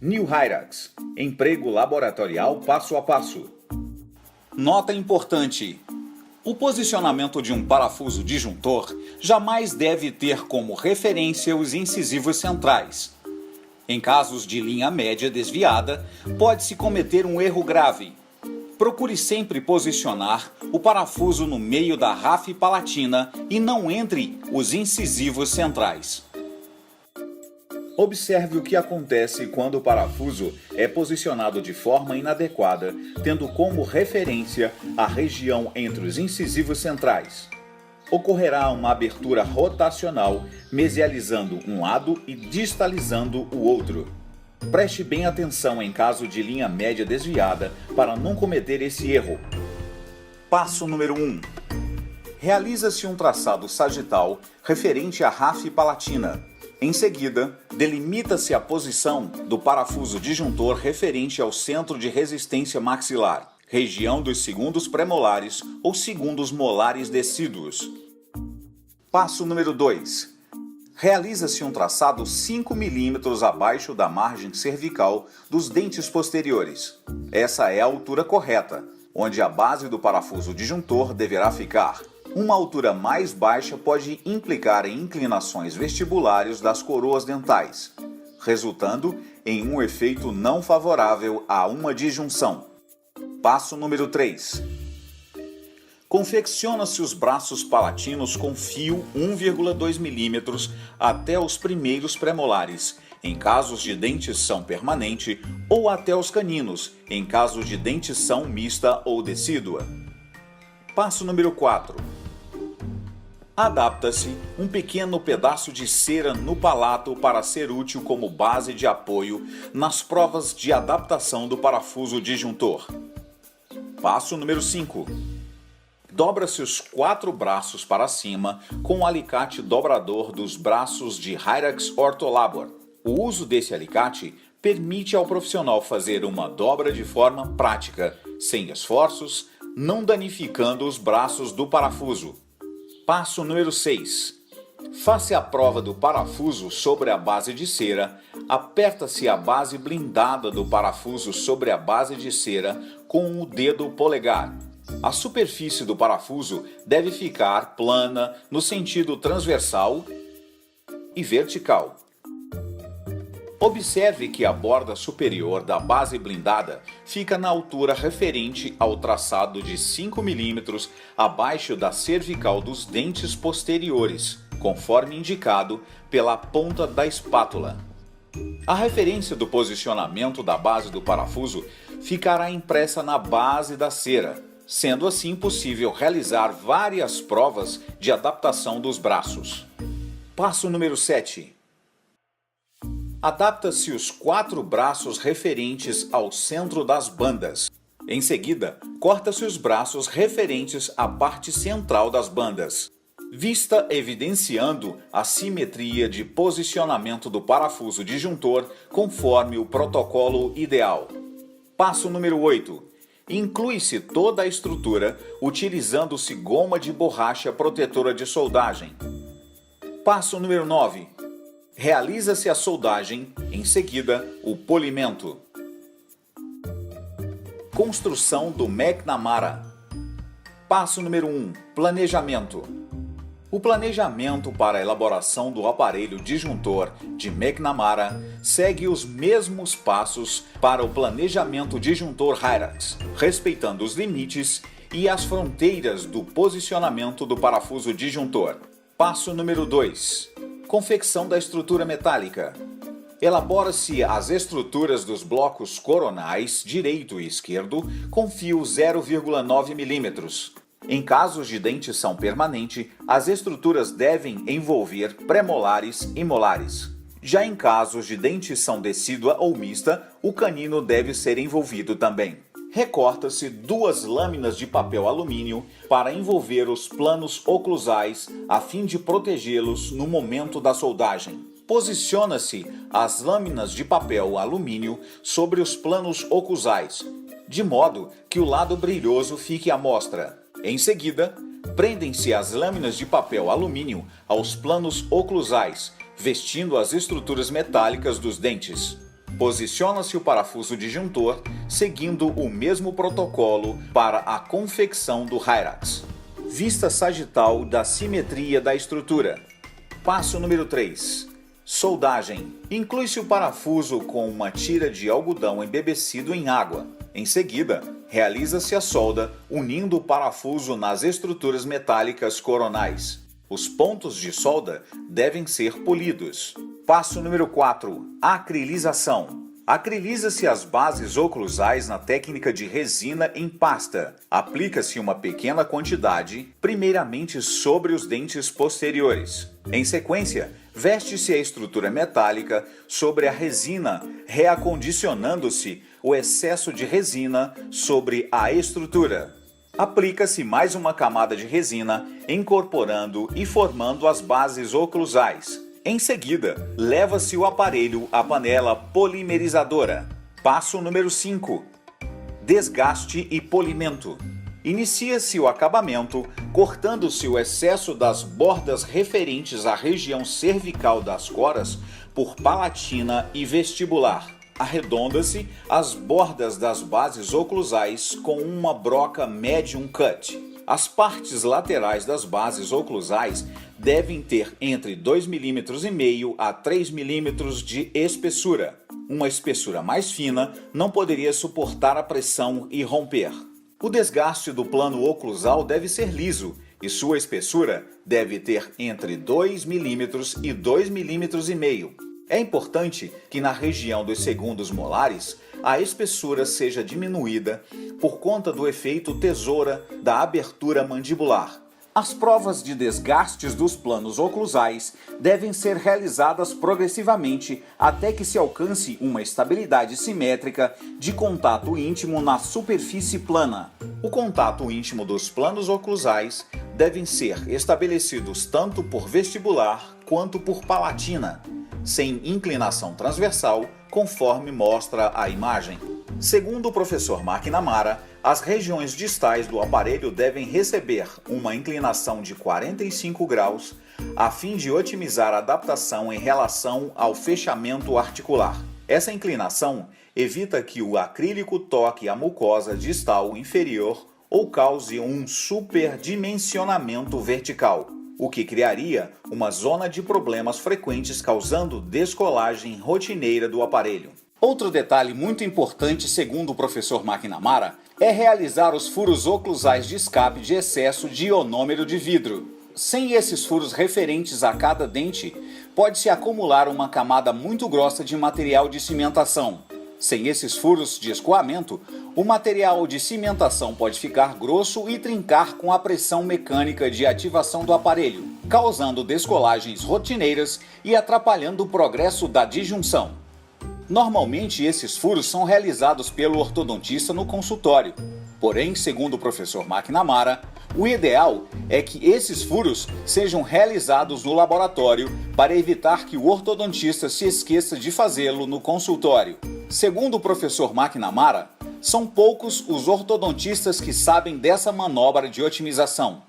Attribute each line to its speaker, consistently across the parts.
Speaker 1: New Hyrax, emprego laboratorial passo a passo. Nota importante: o posicionamento de um parafuso disjuntor jamais deve ter como referência os incisivos centrais. Em casos de linha média desviada, pode-se cometer um erro grave. Procure sempre posicionar o parafuso no meio da rafe palatina e não entre os incisivos centrais. Observe o que acontece quando o parafuso é posicionado de forma inadequada, tendo como referência a região entre os incisivos centrais. Ocorrerá uma abertura rotacional, mesializando um lado e distalizando o outro. Preste bem atenção em caso de linha média desviada para não cometer esse erro. Passo número 1. Realiza-se um traçado sagital referente à rafe palatina. Em seguida, delimita-se a posição do parafuso disjuntor referente ao centro de resistência maxilar, região dos segundos premolares ou segundos molares decíduos. Passo número 2. Realiza-se um traçado 5 mm abaixo da margem cervical dos dentes posteriores. Essa é a altura correta, onde a base do parafuso disjuntor deverá ficar. Uma altura mais baixa pode implicar em inclinações vestibulares das coroas dentais, resultando em um efeito não favorável a uma disjunção. Passo número 3. Confecciona-se os braços palatinos com fio 1,2 mm até os primeiros premolares, em casos de dentição permanente, ou até os caninos, em casos de dentição mista ou decídua. Passo número 4. Adapta-se um pequeno pedaço de cera no palato para ser útil como base de apoio nas provas de adaptação do parafuso disjuntor. Passo número 5. Dobra-se os 4 braços para cima com o alicate dobrador dos braços de Hyrax Ortholabor. O uso desse alicate permite ao profissional fazer uma dobra de forma prática, sem esforços, não danificando os braços do parafuso. Passo número 6. Face a prova do parafuso sobre a base de cera, aperta-se a base blindada do parafuso sobre a base de cera com o dedo polegar. A superfície do parafuso deve ficar plana no sentido transversal e vertical. Observe que a borda superior da base blindada fica na altura referente ao traçado de 5 mm abaixo da cervical dos dentes posteriores, conforme indicado pela ponta da espátula. A referência do posicionamento da base do parafuso ficará impressa na base da cera, sendo assim possível realizar várias provas de adaptação dos braços. Passo número 7. Adapta-se os 4 braços referentes ao centro das bandas. Em seguida, corta-se os braços referentes à parte central das bandas. Vista evidenciando a simetria de posicionamento do parafuso disjuntor conforme o protocolo ideal. Passo número 8. Inclui-se toda a estrutura utilizando-se goma de borracha protetora de soldagem. Passo número 9. Realiza-se a soldagem, em seguida, o polimento. Construção do McNamara. Passo número 1. Planejamento. O planejamento para a elaboração do aparelho disjuntor de McNamara segue os mesmos passos para o planejamento disjuntor Hyrax, respeitando os limites e as fronteiras do posicionamento do parafuso disjuntor. Passo número 2. Confecção da estrutura metálica. Elabora-se as estruturas dos blocos coronais direito e esquerdo com fio 0,9 mm. Em casos de dentição permanente, as estruturas devem envolver premolares e molares. Já em casos de dentição decídua ou mista, o canino deve ser envolvido também. Recorta-se 2 lâminas de papel alumínio para envolver os planos oclusais a fim de protegê-los no momento da soldagem. Posiciona-se as lâminas de papel alumínio sobre os planos oclusais, de modo que o lado brilhoso fique à mostra. Em seguida, prendem-se as lâminas de papel alumínio aos planos oclusais, vestindo as estruturas metálicas dos dentes. Posiciona-se o parafuso disjuntor seguindo o mesmo protocolo para a confecção do Hyrax. Vista sagital da simetria da estrutura. Passo número 3. Soldagem. Inclui-se o parafuso com uma tira de algodão embebecido em água. Em seguida, realiza-se a solda unindo o parafuso nas estruturas metálicas coronais. Os pontos de solda devem ser polidos. Passo número 4. Acrilização. Acriliza-se as bases oclusais na técnica de resina em pasta. Aplica-se uma pequena quantidade, primeiramente sobre os dentes posteriores. Em sequência, veste-se a estrutura metálica sobre a resina, reacondicionando-se o excesso de resina sobre a estrutura. Aplica-se mais uma camada de resina, incorporando e formando as bases oclusais. Em seguida, leva-se o aparelho à panela polimerizadora. Passo número 5. Desgaste e polimento. Inicia-se o acabamento, cortando-se o excesso das bordas referentes à região cervical das coras por palatina e vestibular. Arredonda-se as bordas das bases oclusais com uma broca medium cut. As partes laterais das bases oclusais devem ter entre 2,5 mm a 3 mm de espessura. Uma espessura mais fina não poderia suportar a pressão e romper. O desgaste do plano oclusal deve ser liso e sua espessura deve ter entre 2 mm e 2,5 mm. É importante que na região dos segundos molares a espessura seja diminuída por conta do efeito tesoura da abertura mandibular. As provas de desgastes dos planos oclusais devem ser realizadas progressivamente até que se alcance uma estabilidade simétrica de contato íntimo na superfície plana. O contato íntimo dos planos oclusais devem ser estabelecidos tanto por vestibular quanto por palatina, sem inclinação transversal, conforme mostra a imagem. Segundo o professor McNamara, as regiões distais do aparelho devem receber uma inclinação de 45 graus a fim de otimizar a adaptação em relação ao fechamento articular. Essa inclinação evita que o acrílico toque a mucosa distal inferior ou cause um superdimensionamento vertical, o que criaria uma zona de problemas frequentes causando descolagem rotineira do aparelho. Outro detalhe muito importante, segundo o professor McNamara, é realizar os furos oclusais de escape de excesso de ionômero de vidro. Sem esses furos referentes a cada dente, pode-se acumular uma camada muito grossa de material de cimentação. Sem esses furos de escoamento, o material de cimentação pode ficar grosso e trincar com a pressão mecânica de ativação do aparelho, causando descolagens rotineiras e atrapalhando o progresso da disjunção. Normalmente, esses furos são realizados pelo ortodontista no consultório. Porém, segundo o professor McNamara, o ideal é que esses furos sejam realizados no laboratório para evitar que o ortodontista se esqueça de fazê-lo no consultório. Segundo o professor McNamara, são poucos os ortodontistas que sabem dessa manobra de otimização.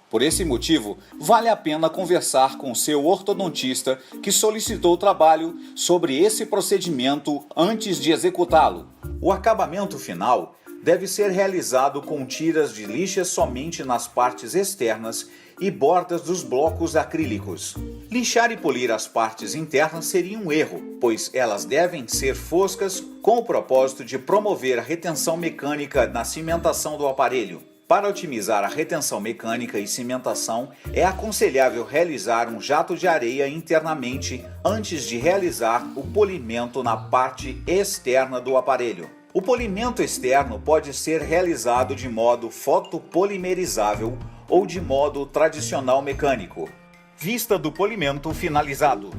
Speaker 1: Por esse motivo, vale a pena conversar com seu ortodontista que solicitou o trabalho sobre esse procedimento antes de executá-lo. O acabamento final deve ser realizado com tiras de lixas somente nas partes externas e bordas dos blocos acrílicos. Lixar e polir as partes internas seria um erro, pois elas devem ser foscas com o propósito de promover a retenção mecânica na cimentação do aparelho. Para otimizar a retenção mecânica e cimentação, é aconselhável realizar um jato de areia internamente antes de realizar o polimento na parte externa do aparelho. O polimento externo pode ser realizado de modo fotopolimerizável ou de modo tradicional mecânico. Vista do polimento finalizado.